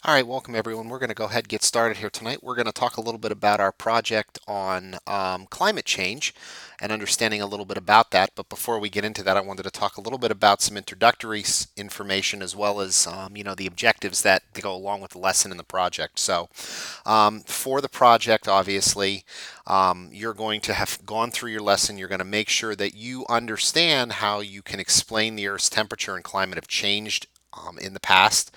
All right, welcome everyone. We're going to go ahead and get started here tonight. We're going to talk a little bit about our project on climate change and understanding a little bit about that. But before we get into that, I wanted to talk a little bit about some introductory information as well as the objectives that go along with the lesson in the project. So, for the project, obviously, you're going to have gone through your lesson. You're going to make sure that you understand how you can explain the Earth's temperature and climate have changed in the past,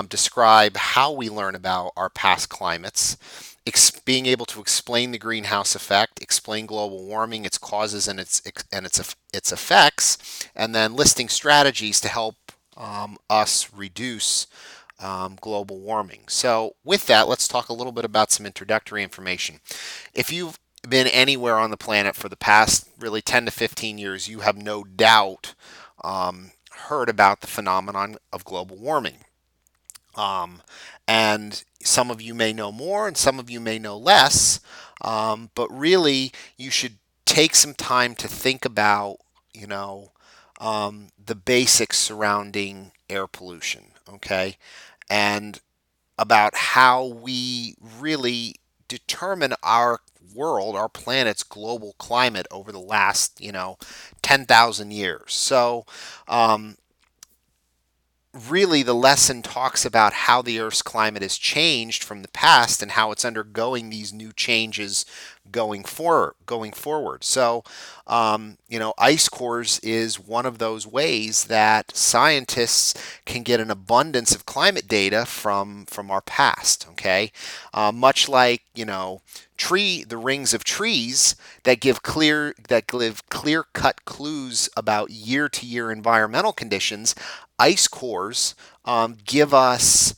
describe how we learn about our past climates, being able to explain the greenhouse effect, explain global warming, its causes and its effects, and then listing strategies to help us reduce global warming. So, with that, let's talk a little bit about some introductory information. If you've been anywhere on the planet for the past really 10 to 15 years, you have no doubt heard about the phenomenon of global warming. Um, and some of you may know more and some of you may know less, but really you should take some time to think about, you know, the basics surrounding air pollution, okay? And about how we really determine our world, our planet's global climate over the last, 10,000 years. So, um, really the lesson talks about how the Earth's climate has changed from the past and how it's undergoing these new changes going forward. So, ice cores is one of those ways that scientists can get an abundance of climate data from our past. Okay, much like the rings of trees that give clear cut clues about year to year environmental conditions. Ice cores give us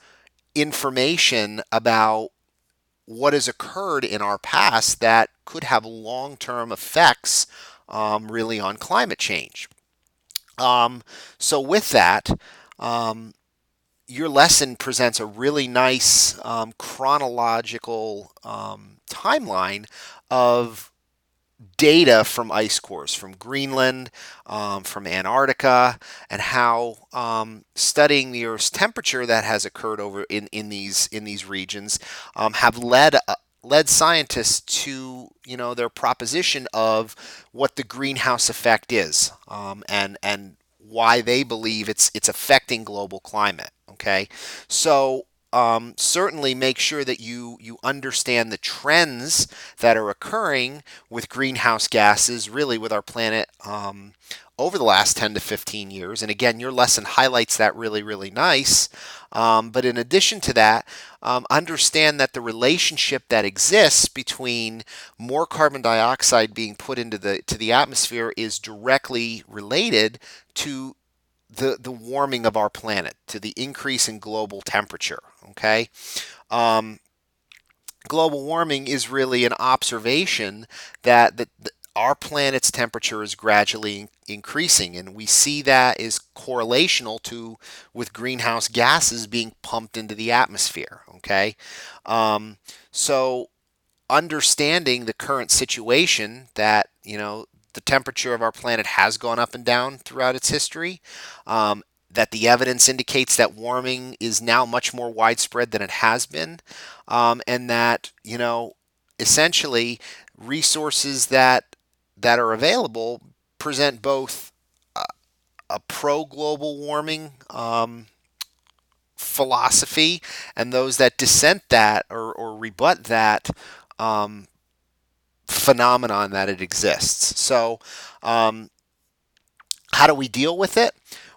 information about what has occurred in our past that could have long term effects really on climate change. Um, so, with that, um, your lesson presents a really nice chronological timeline of data from ice cores from Greenland, from Antarctica, and how studying the Earth's temperature that has occurred over in these regions have led scientists to their proposition of what the greenhouse effect is, and why they believe it's affecting global climate. Okay, so certainly make sure that you understand the trends that are occurring with greenhouse gases, really with our planet over the last 10 to 15 years. And again, your lesson highlights that really, really nice. But in addition to that, understand that the relationship that exists between more carbon dioxide being put into the atmosphere is directly related to the warming of our planet, to the increase in global temperature. Okay. Um, Global warming is really an observation that our planet's temperature is gradually increasing, and we see that is correlational to with greenhouse gases being pumped into the atmosphere. Okay, um, so understanding the current situation that the temperature of our planet has gone up and down throughout its history, um, that the evidence indicates that warming is now much more widespread than it has been, and that essentially resources that are available present both a, a pro global warming philosophy and those that dissent that or rebut that um, phenomenon that it exists. So, um, how do we deal with it?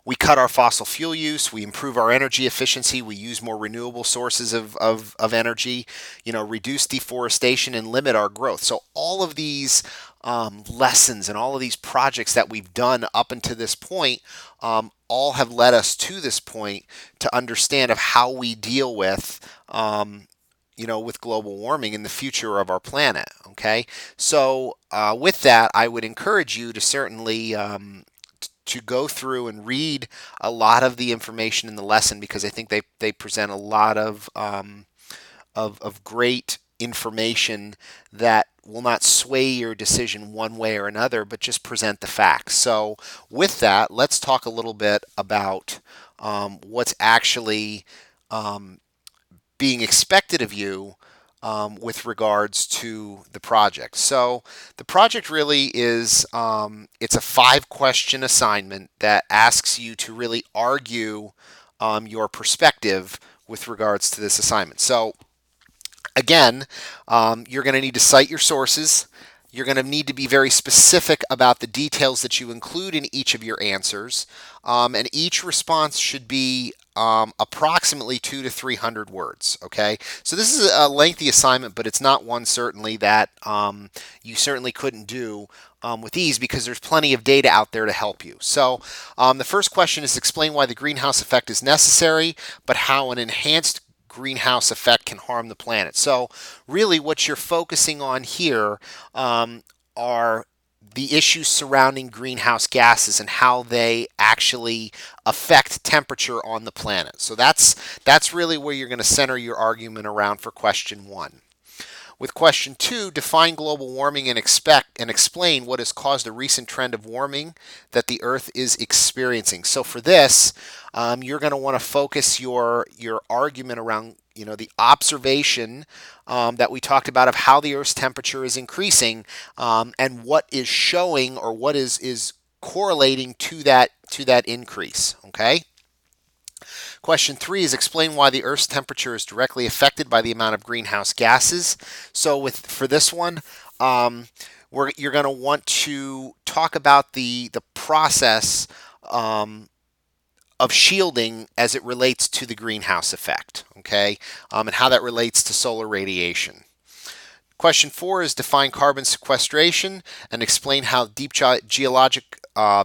We cut our fossil fuel use, we improve our energy efficiency, we use more renewable sources of energy, reduce deforestation and limit our growth. So, all of these lessons and all of these projects that we've done up until this point all have led us to this point to understand of how we deal with global warming in the future of our planet. Okay, so with that, I would encourage you to certainly to go through and read a lot of the information in the lesson because I think they present a lot of great information that will not sway your decision one way or another, but just present the facts. So, with that, let's talk a little bit about what's actually um, being expected of you with regards to the project. So the project really is it's a 5-question assignment that asks you to really argue your perspective with regards to this assignment. So again, you're going to need to cite your sources. You're going to need to be very specific about the details that you include in each of your answers. And each response should be approximately 200 to 300 words. Okay, so this is a lengthy assignment, but it's not one certainly that you certainly couldn't do with ease, because there's plenty of data out there to help you. So the first question is, explain why the greenhouse effect is necessary, but how an enhanced greenhouse effect can harm the planet. So really what you're focusing on here are the issues surrounding greenhouse gases and how they actually affect temperature on the planet. So that's really where you're going to center your argument around for question 1. With question 2, define global warming and explain what has caused a recent trend of warming that the Earth is experiencing. So for this, you're going to want to focus your argument around the observation that we talked about of how the Earth's temperature is increasing, and what is showing or what is correlating to that increase. Okay. Question 3 is, explain why the Earth's temperature is directly affected by the amount of greenhouse gases. So for this one, you're going to want to talk about the process of shielding as it relates to the greenhouse effect, okay, and how that relates to solar radiation. Question 4 is, define carbon sequestration and explain how deep geologic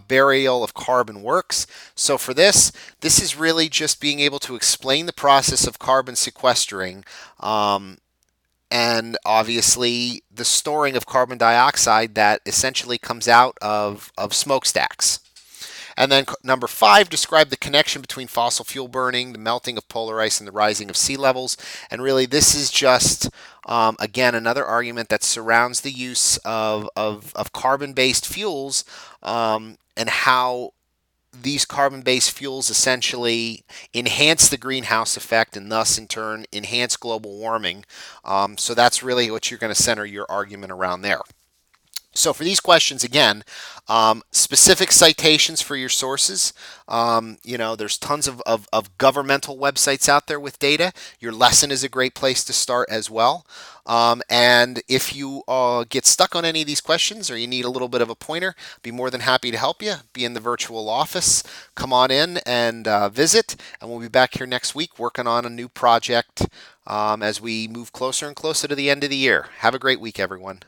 burial of carbon works. So for this is really just being able to explain the process of carbon sequestering, and obviously the storing of carbon dioxide that essentially comes out of smokestacks. And then number 5, describe the connection between fossil fuel burning, the melting of polar ice, and the rising of sea levels. And really, this is just, again, another argument that surrounds the use of carbon-based fuels, and how these carbon-based fuels essentially enhance the greenhouse effect and thus, in turn, enhance global warming. So that's really what you're going to center your argument around there. So for these questions, again, specific citations for your sources. There's tons of governmental websites out there with data. Your lesson is a great place to start as well. And if you get stuck on any of these questions, or you need a little bit of a pointer, be more than happy to help you. Be in the virtual office. Come on in and visit, and we'll be back here next week working on a new project as we move closer and closer to the end of the year. Have a great week, everyone.